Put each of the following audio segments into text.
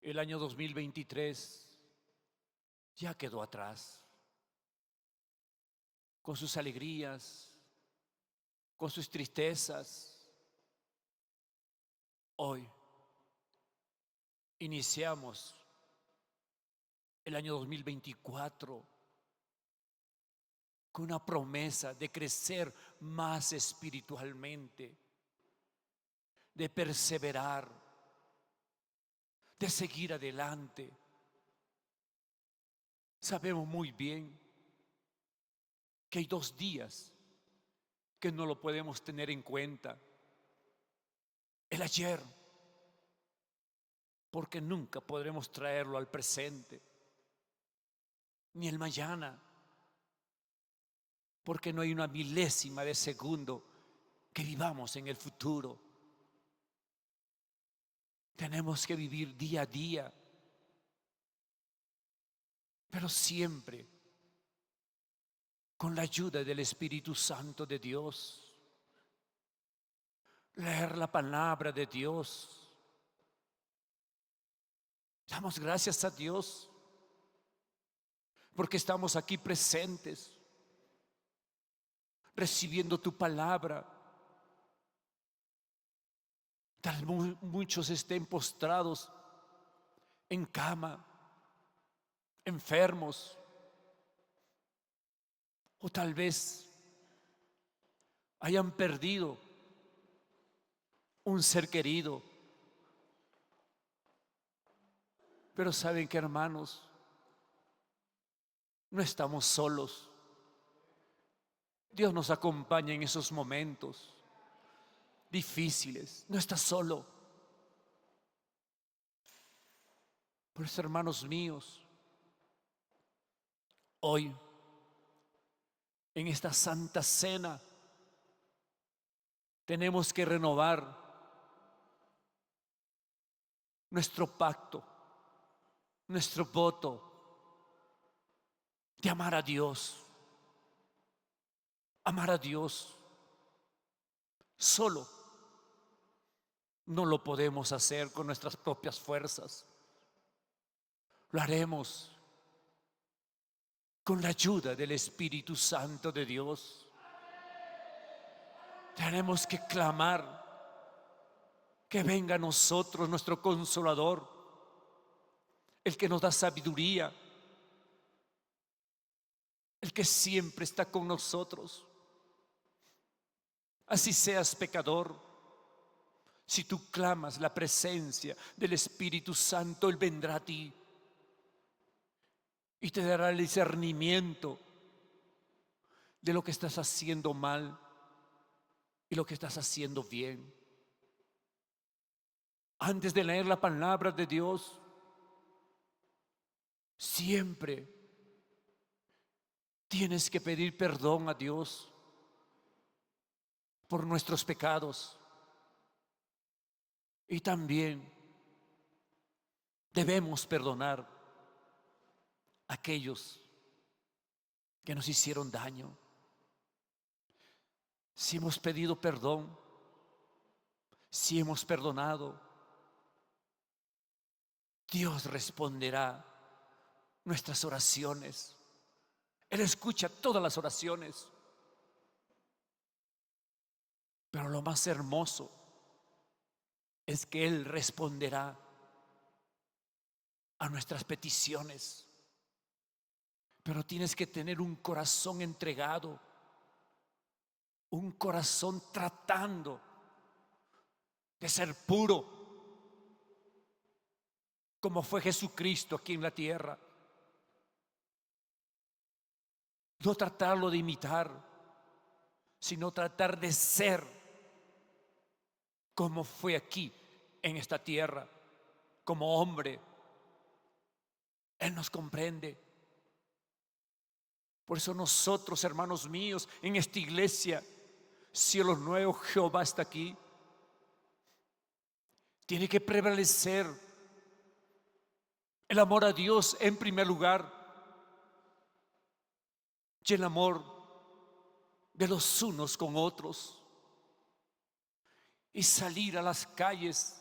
El año 2023 ya quedó atrás, con sus alegrías, con sus tristezas. Hoy iniciamos el año 2024 con una promesa de crecer más espiritualmente, de perseverar, de seguir adelante. Sabemos muy bien que hay 2 días que no lo podemos tener en cuenta: el ayer, porque nunca podremos traerlo al presente, ni el mañana, porque no hay una milésima de segundo que vivamos en el futuro. Tenemos que vivir día a día, pero siempre con la ayuda del Espíritu Santo de Dios. Leer la palabra de Dios. Damos gracias a Dios porque estamos aquí presentes, recibiendo tu palabra. Tal vez muchos estén postrados en cama, enfermos, o tal vez hayan perdido un ser querido. Pero saben que, hermanos, no estamos solos. Dios nos acompaña en esos momentos difíciles. No estás solo. Por eso, hermanos míos, hoy, en esta Santa Cena, tenemos que renovar nuestro pacto, nuestro voto de amar a Dios. Amar a Dios. Solo no lo podemos hacer con nuestras propias fuerzas. Lo haremos con la ayuda del Espíritu Santo de Dios. Tenemos que clamar que venga a nosotros nuestro Consolador, el que nos da sabiduría, el que siempre está con nosotros. Así seas pecador, si tú clamas la presencia del Espíritu Santo, Él vendrá a ti y te dará el discernimiento de lo que estás haciendo mal y lo que estás haciendo bien. Antes de leer la palabra de Dios, siempre tienes que pedir perdón a Dios por nuestros pecados. Y también debemos perdonar a aquellos que nos hicieron daño. Si hemos pedido perdón, si hemos perdonado, Dios responderá nuestras oraciones. Él escucha todas las oraciones. Pero lo más hermoso es que Él responderá a nuestras peticiones. Pero tienes que tener un corazón entregado, un corazón tratando de ser puro, como fue Jesucristo aquí en la tierra. No tratarlo de imitar, sino tratar de ser como fue aquí en esta tierra, como hombre. Él nos comprende. Por eso nosotros, hermanos míos, en esta iglesia, Cielo Nuevo, Jehová está aquí. Tiene que prevalecer el amor a Dios en primer lugar y el amor de los unos con otros, y salir a las calles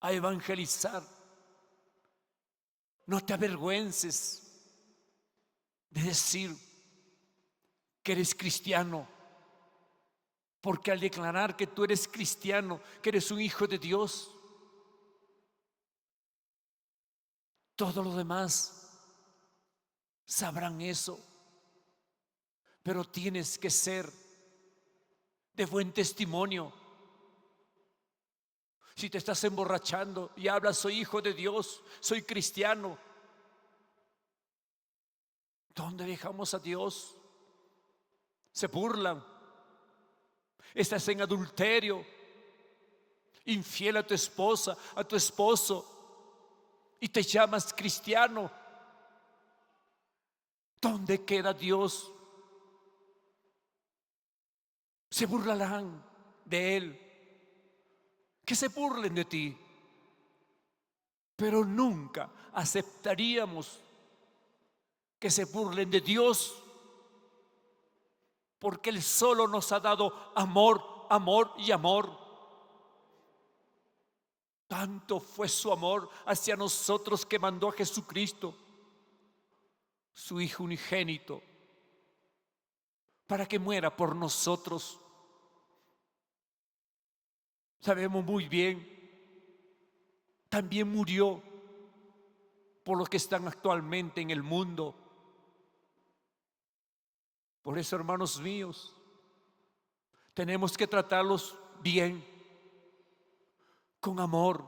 a evangelizar No te avergüences de decir que eres cristiano, porque al declarar que tú eres cristiano, que eres un hijo de Dios, todo lo demás sabrán eso. Pero tienes que ser de buen testimonio. Si te estás emborrachando y hablas, soy hijo de Dios, soy cristiano, ¿dónde dejamos a Dios? Se burlan. Estás en adulterio, infiel a tu esposa, a tu esposo, y te llamas cristiano. ¿Dónde queda Dios? Se burlarán de Él. Que se burlen de ti. Pero nunca aceptaríamos que se burlen de Dios, porque Él solo nos ha dado amor, amor y amor. Tanto fue su amor hacia nosotros que mandó a Jesucristo, su Hijo unigénito, para que muera por nosotros. Sabemos muy bien, también murió por los que están actualmente en el mundo. Por eso, hermanos míos, tenemos que tratarlos bien, con amor.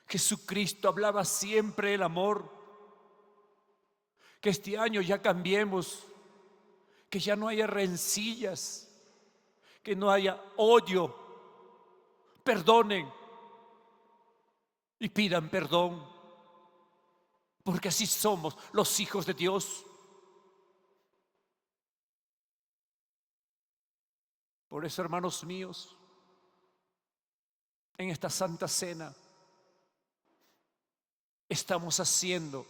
Jesucristo hablaba siempre del amor. Que este año ya cambiemos, que ya no haya rencillas, que no haya odio. Perdonen y pidan perdón, porque así somos los hijos de Dios. Por eso, hermanos míos, en esta Santa Cena estamos haciendo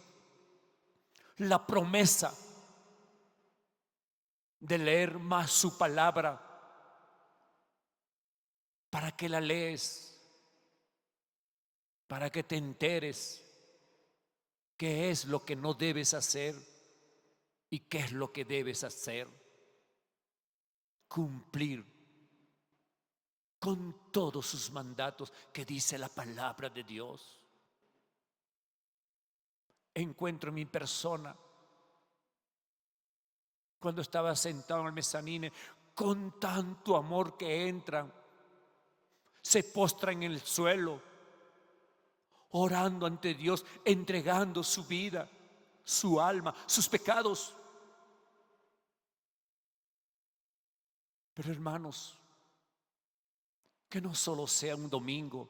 la promesa de leer más su palabra, para que la lees, para que te enteres qué es lo que no debes hacer y qué es lo que debes hacer. Cumplir con todos sus mandatos que dice la palabra de Dios. Encuentro en mi persona, cuando estaba sentado en el mezanine, con tanto amor que entran, se postran en el suelo, orando ante Dios, entregando su vida, su alma, sus pecados. Pero hermanos, que no solo sea un domingo,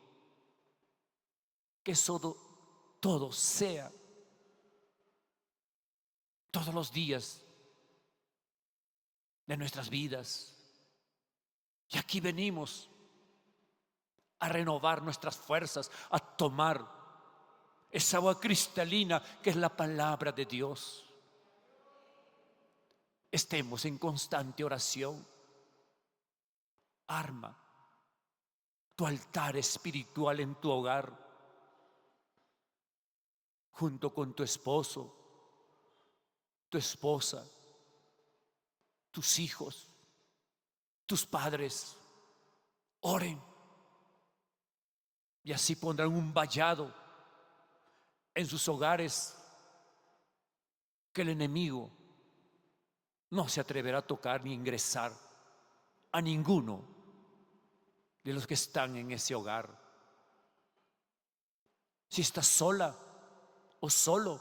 que todo sea todos los días de nuestras vidas. Y aquí venimos a renovar nuestras fuerzas, a tomar esa agua cristalina que es la palabra de Dios. Estemos en constante oración. Arma tu altar espiritual en tu hogar, junto con tu esposo, tu esposa, tus hijos, tus padres. Oren, y así pondrán un vallado en sus hogares que el enemigo no se atreverá a tocar ni ingresar a ninguno de los que están en ese hogar. Si estás sola o solo,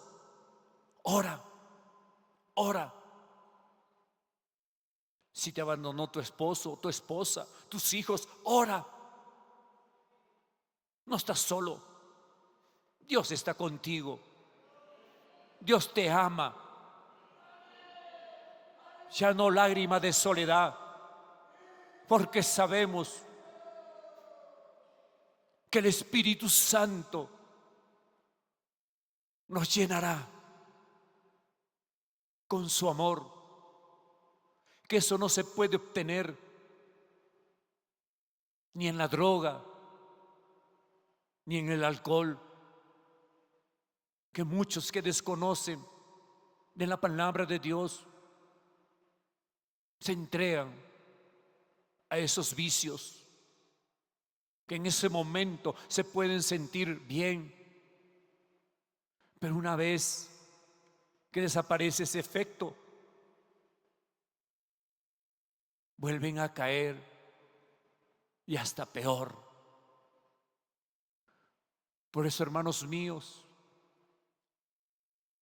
ora, ora. Si te abandonó tu esposo, tu esposa, tus hijos, ora. No estás solo. Dios está contigo. Dios te ama. Ya no lágrima de soledad, porque sabemos que el Espíritu Santo nos llenará con su amor, que eso no se puede obtener ni en la droga, ni en el alcohol, que muchos que desconocen de la palabra de Dios se entregan a esos vicios, que en ese momento se pueden sentir bien, pero una vez que desaparece ese efecto, vuelven a caer y hasta peor. Por eso, hermanos míos,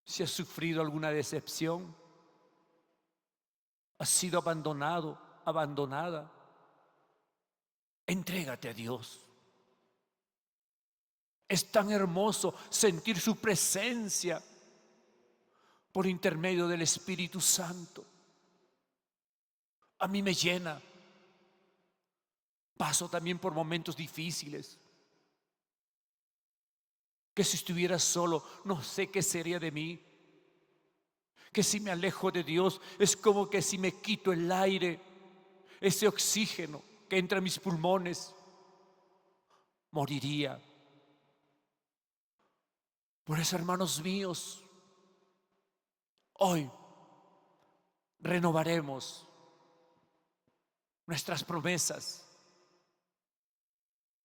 si has sufrido alguna decepción, has sido abandonado, abandonada, entrégate a Dios. Es tan hermoso sentir su presencia por intermedio del Espíritu Santo. A mí me llena. Paso también por momentos difíciles, que si estuviera solo no sé qué sería de mí, que si me alejo de Dios es como que si me quito el aire, ese oxígeno que entra en mis pulmones, moriría. Por eso, hermanos míos, hoy renovaremos nuestras promesas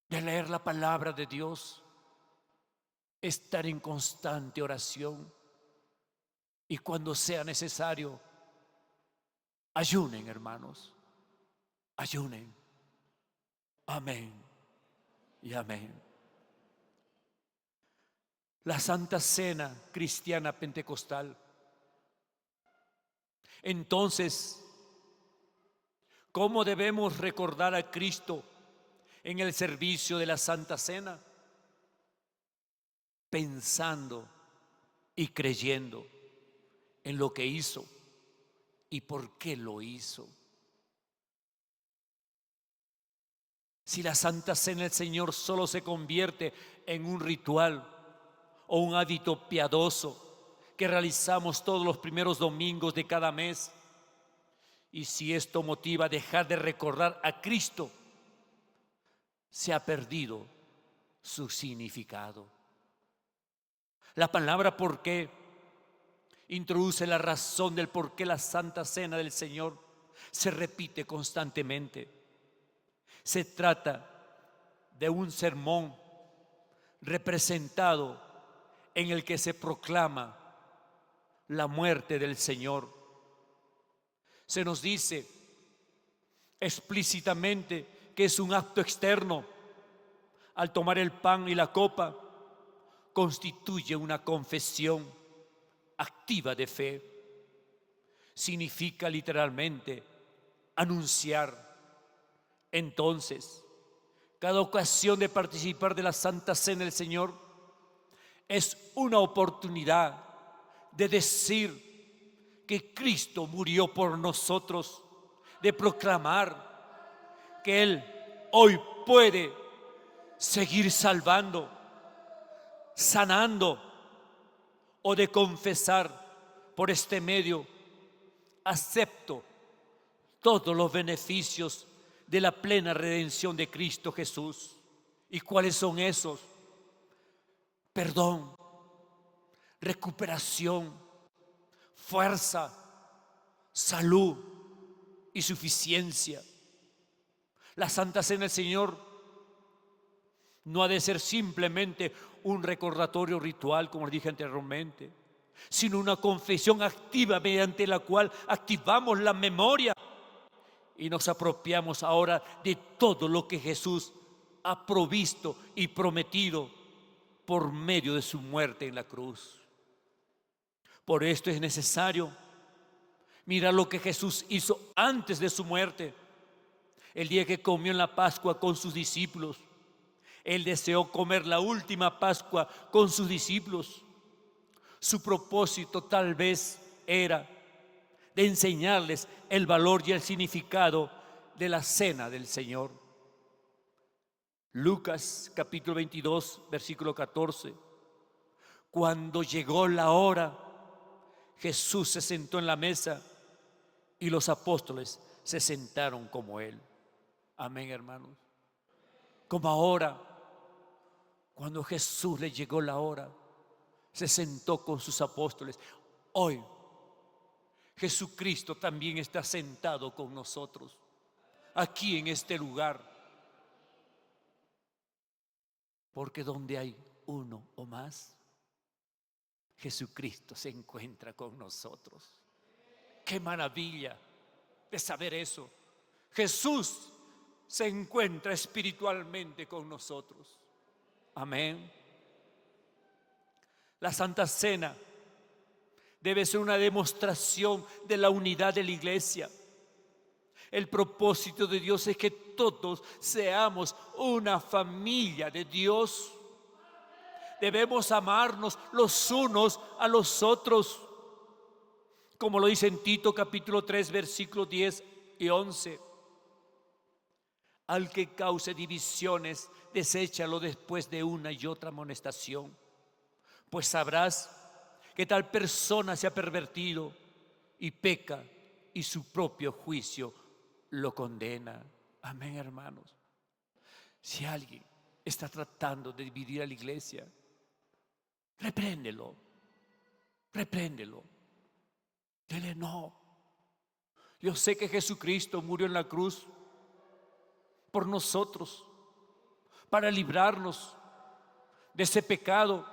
de leer la palabra de Dios, estar en constante oración y cuando sea necesario, ayunen, hermanos, ayunen. Amén y amén. La Santa Cena Cristiana Pentecostal. Entonces, ¿cómo debemos recordar a Cristo en el servicio de la Santa Cena? Pensando y creyendo en lo que hizo y por qué lo hizo. Si la Santa Cena del Señor solo se convierte en un ritual o un hábito piadoso que realizamos todos los primeros domingos de cada mes, y si esto motiva a dejar de recordar a Cristo, se ha perdido su significado. La palabra por qué introduce la razón del por qué la Santa Cena del Señor se repite constantemente. Se trata de un sermón representado en el que se proclama la muerte del Señor. Se nos dice explícitamente que es un acto externo. Al tomar el pan y la copa, constituye una confesión activa de fe. Significa literalmente anunciar. Entonces, cada ocasión de participar de la Santa Cena del Señor es una oportunidad de decir que Cristo murió por nosotros, de proclamar que Él hoy puede seguir salvando, sanando, o de confesar por este medio: acepto todos los beneficios de la plena redención de Cristo Jesús. ¿Y cuáles son esos? Perdón, recuperación, fuerza, salud y suficiencia. La Santa Cena del Señor no ha de ser simplemente un recordatorio ritual, como les dije anteriormente, sino una confesión activa mediante la cual activamos la memoria y nos apropiamos ahora de todo lo que Jesús ha provisto y prometido por medio de su muerte en la cruz. Por esto es necesario mirar lo que Jesús hizo antes de su muerte. El día que comió en la Pascua con sus discípulos, Él deseó comer la última Pascua con sus discípulos. Su propósito tal vez era de enseñarles el valor y el significado de la cena del Señor. Lucas capítulo 22, versículo 14. Cuando llegó la hora, Jesús se sentó en la mesa y los apóstoles se sentaron como Él. Amén, hermanos. Como ahora, cuando Jesús le llegó la hora, se sentó con sus apóstoles. Hoy Jesucristo también está sentado con nosotros, aquí en este lugar. Porque donde hay uno o más, Jesucristo se encuentra con nosotros. ¡Qué maravilla de saber eso! Jesús se encuentra espiritualmente con nosotros. Amén. La Santa Cena debe ser una demostración de la unidad de la iglesia. El propósito de Dios es que todos seamos una familia de Dios. Debemos amarnos los unos a los otros, como lo dice en Tito capítulo 3 versículos 10 y 11. Al que cause divisiones, deséchalo después de una y otra amonestación, pues sabrás que tal persona se ha pervertido y peca, y su propio juicio lo condena. Amén, hermanos. Si alguien está tratando de dividir a la iglesia, repréndelo. Dile no. Yo sé que Jesucristo murió en la cruz por nosotros, para librarnos de ese pecado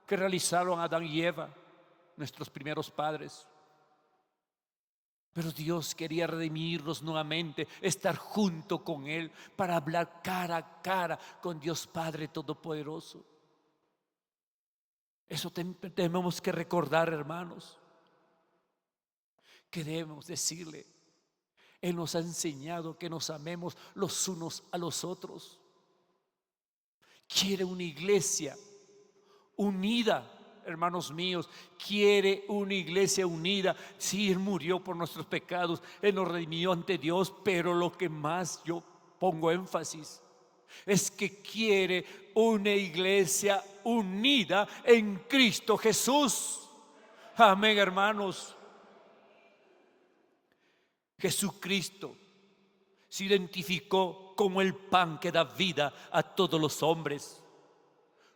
que realizaron Adán y Eva, nuestros primeros padres. Pero Dios quería redimirnos nuevamente, estar junto con Él para hablar cara a cara con Dios Padre Todopoderoso. Eso tenemos que recordar, hermanos, que debemos decirle: Él nos ha enseñado que nos amemos los unos a los otros. Quiere una iglesia unida, hermanos míos. Quiere una iglesia unida. Sí, Él murió por nuestros pecados, Él nos redimió ante Dios, pero lo que más yo pongo énfasis es que quiere una iglesia unida en Cristo Jesús. Amén, hermanos. Jesucristo se identificó como el pan que da vida a todos los hombres,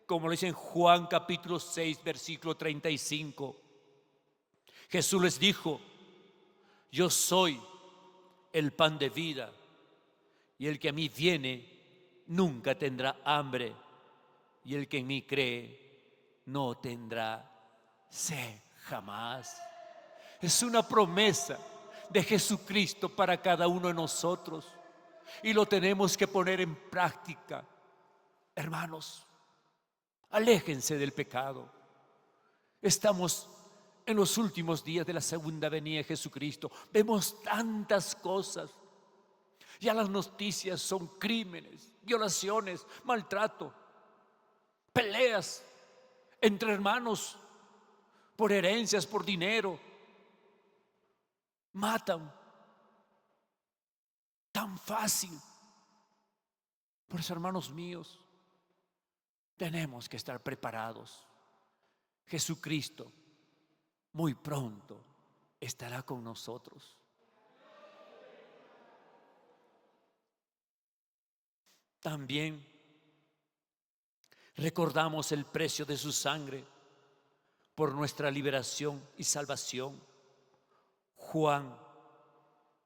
como lo dice en Juan capítulo 6 versículo 35. Jesús les dijo: yo soy el pan de vida, y el que a mí viene nunca tendrá hambre, y el que en mí cree no tendrá sed jamás. Es una promesa de Jesucristo para cada uno de nosotros, y lo tenemos que poner en práctica. Hermanos, aléjense del pecado. Estamos en los últimos días de la segunda venida de Jesucristo. Vemos tantas cosas. Ya las noticias son crímenes, violaciones, maltrato, peleas entre hermanos por herencias, por dinero. Matan tan fácil. Por eso, hermanos míos, tenemos que estar preparados. Jesucristo muy pronto estará con nosotros. También recordamos el precio de su sangre por nuestra liberación y salvación. Juan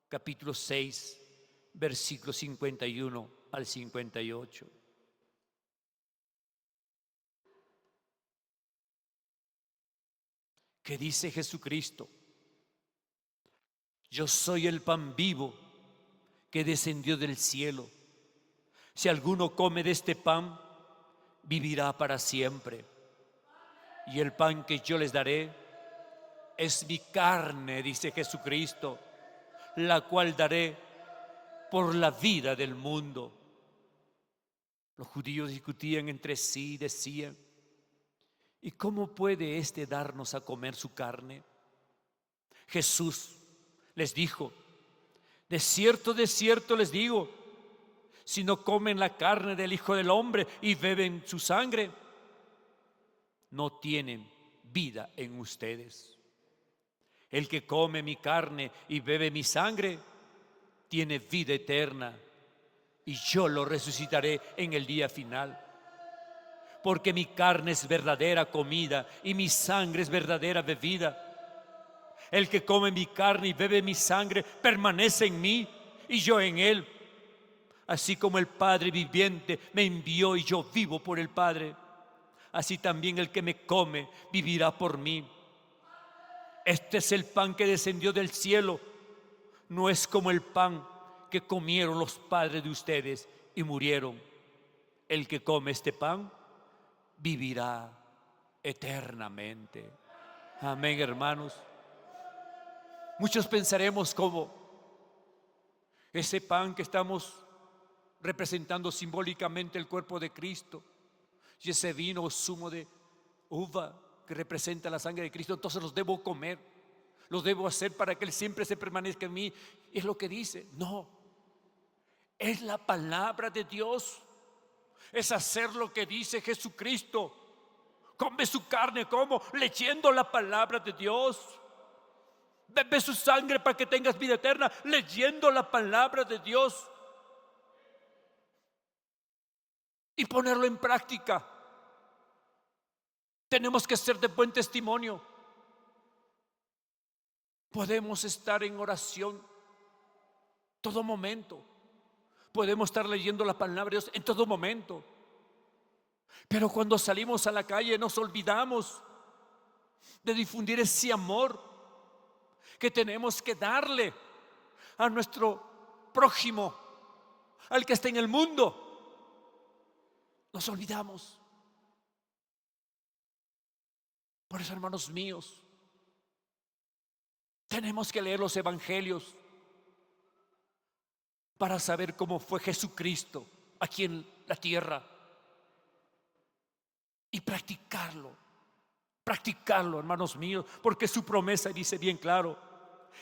capítulo 6 versículos 51 al 58. Que dice Jesucristo: yo soy el pan vivo que descendió del cielo. Si alguno come de este pan, vivirá para siempre. Y el pan que yo les daré es mi carne, dice Jesucristo, la cual daré por la vida del mundo. Los judíos discutían entre sí y decían: ¿y cómo puede éste darnos a comer su carne? Jesús les dijo: de cierto les digo, si no comen la carne del Hijo del Hombre y beben su sangre, no tienen vida en ustedes. El que come mi carne y bebe mi sangre tiene vida eterna, y yo lo resucitaré en el día final. porque mi carne es verdadera comida y mi sangre es verdadera bebida. El que come mi carne y bebe mi sangre permanece en mí y yo en él. Así como el Padre viviente me envió y yo vivo por el Padre, así también el que me come vivirá por mí. Este es el pan que descendió del cielo. No es como el pan que comieron los padres de ustedes y murieron. El que come este pan vivirá eternamente. Amén, hermanos. Muchos pensaremos como ese pan que estamos representando simbólicamente el cuerpo de Cristo y ese vino o zumo de uva que representa la sangre de Cristo, entonces los debo comer, los debo hacer para que Él siempre se permanezca en mí. Es lo que dice. No, es la palabra de Dios, es hacer lo que dice Jesucristo. Come su carne, como leyendo la palabra de Dios. Bebe su sangre para que tengas vida eterna, leyendo la palabra de Dios y ponerlo en práctica. Tenemos que ser de buen testimonio. Podemos estar en oración todo momento, podemos estar leyendo la palabra de Dios en todo momento, pero cuando salimos a la calle nos olvidamos de difundir ese amor que tenemos que darle a nuestro prójimo, al que está en el mundo. Nos olvidamos. Por eso, hermanos míos, tenemos que leer los evangelios para saber cómo fue Jesucristo aquí en la tierra y practicarlo, hermanos míos, porque su promesa dice bien claro: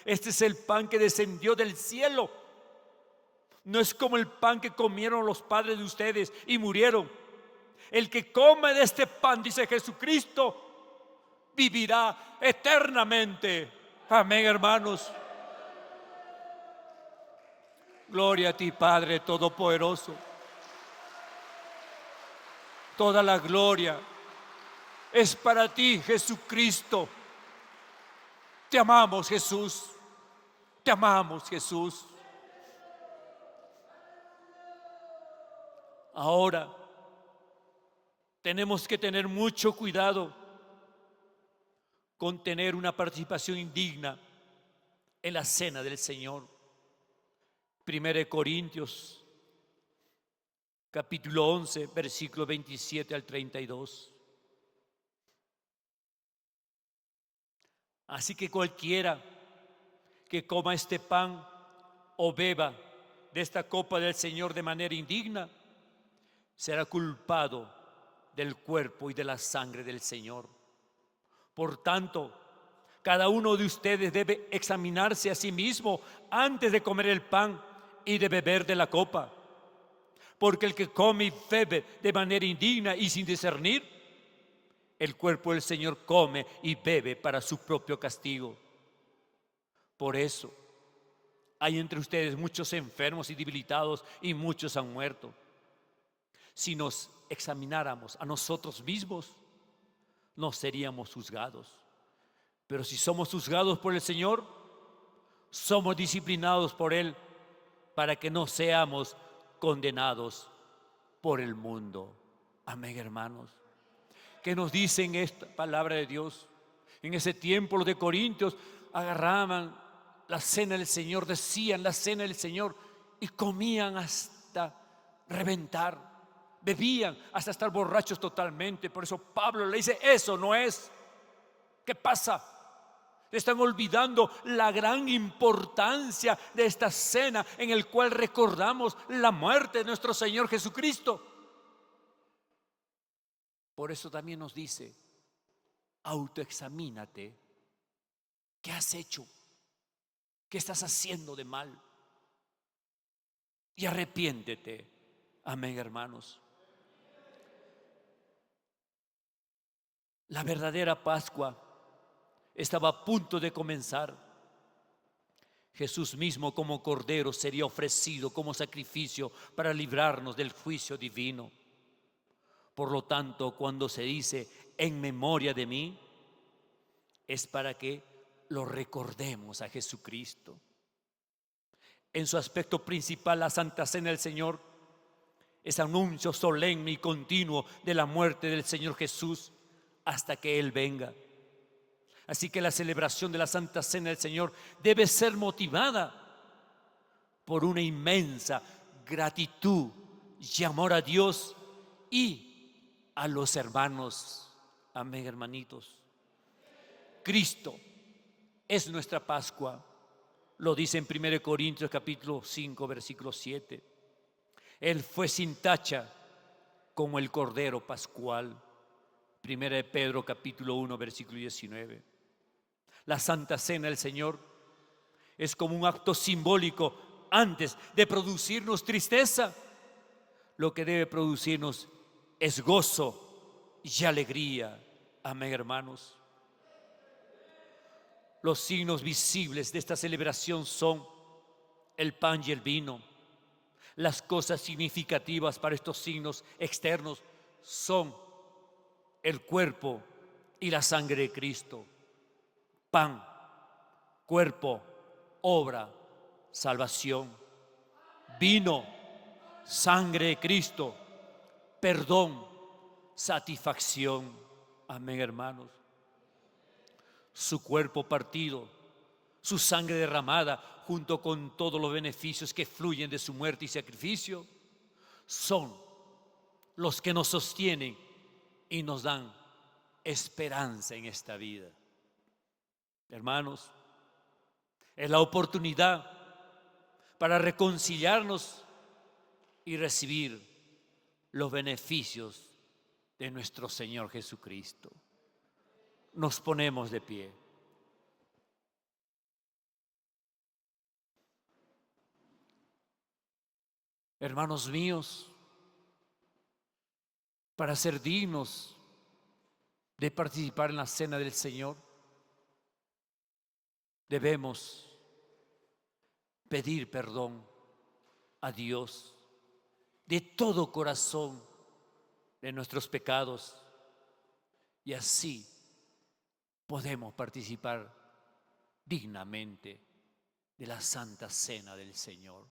este es el pan que descendió del cielo. No es como el pan que comieron los padres de ustedes y murieron. El que come de este pan, dice Jesucristo, vivirá eternamente. Amén, hermanos. Gloria a ti, Padre Todopoderoso. Toda la gloria es para ti, Jesucristo. Te amamos, Jesús. Te amamos, Jesús. Ahora tenemos que tener mucho cuidado con tener una participación indigna en la cena del Señor. 1 Corintios capítulo 11, versículo 27 al 32. Así que cualquiera que coma este pan o beba de esta copa del Señor de manera indigna será culpado del cuerpo y de la sangre del Señor. Por tanto, cada uno de ustedes debe examinarse a sí mismo antes de comer el pan y de beber de la copa. Porque el que come y bebe de manera indigna y sin discernir, el cuerpo del Señor come y bebe para su propio castigo. Por eso hay entre ustedes muchos enfermos y debilitados, y muchos han muerto. Si nos examináramos a nosotros mismos, no seríamos juzgados. Pero si somos juzgados por el Señor, somos disciplinados por Él, para que no seamos condenados por el mundo. Amén, hermanos. ¿Qué nos dice en esta palabra de Dios? En ese tiempo los de Corintios agarraban la cena del Señor, decían la cena del Señor, y comían hasta reventar, bebían hasta estar borrachos totalmente. Por eso Pablo le dice: eso no es. ¿Qué pasa? Están olvidando la gran importancia de esta cena en el cual recordamos la muerte de nuestro Señor Jesucristo. Por eso también nos dice: autoexamínate. ¿Qué has hecho? ¿Qué estás haciendo de mal? Y arrepiéntete. Amén, hermanos. La verdadera Pascua estaba a punto de comenzar. Jesús mismo como cordero sería ofrecido como sacrificio para librarnos del juicio divino. Por lo tanto, cuando se dice en memoria de mí, es para que lo recordemos a Jesucristo. En su aspecto principal, la Santa Cena del Señor es anuncio solemne y continuo de la muerte del Señor Jesús hasta que Él venga. Así que la celebración de la Santa Cena del Señor debe ser motivada por una inmensa gratitud y amor a Dios y a los hermanos. Amén, hermanitos. Cristo es nuestra Pascua. Lo dice en 1 Corintios capítulo 5, versículo 7. Él fue sin tacha como el Cordero Pascual. 1 Pedro capítulo 1, versículo 19. La Santa Cena del Señor es como un acto simbólico antes de producirnos tristeza. Lo que debe producirnos es gozo y alegría. Amén, hermanos. Los signos visibles de esta celebración son el pan y el vino. Las cosas significativas para estos signos externos son el cuerpo y la sangre de Cristo. Pan, cuerpo, obra, salvación. Vino, sangre de Cristo, perdón, satisfacción. Amén, hermanos. Su cuerpo partido, su sangre derramada, junto con todos los beneficios que fluyen de su muerte y sacrificio, son los que nos sostienen y nos dan esperanza en esta vida. Hermanos, es la oportunidad para reconciliarnos y recibir los beneficios de nuestro Señor Jesucristo. Nos ponemos de pie. Hermanos míos, para ser dignos de participar en la cena del Señor, debemos pedir perdón a Dios de todo corazón de nuestros pecados, y así podemos participar dignamente de la Santa Cena del Señor.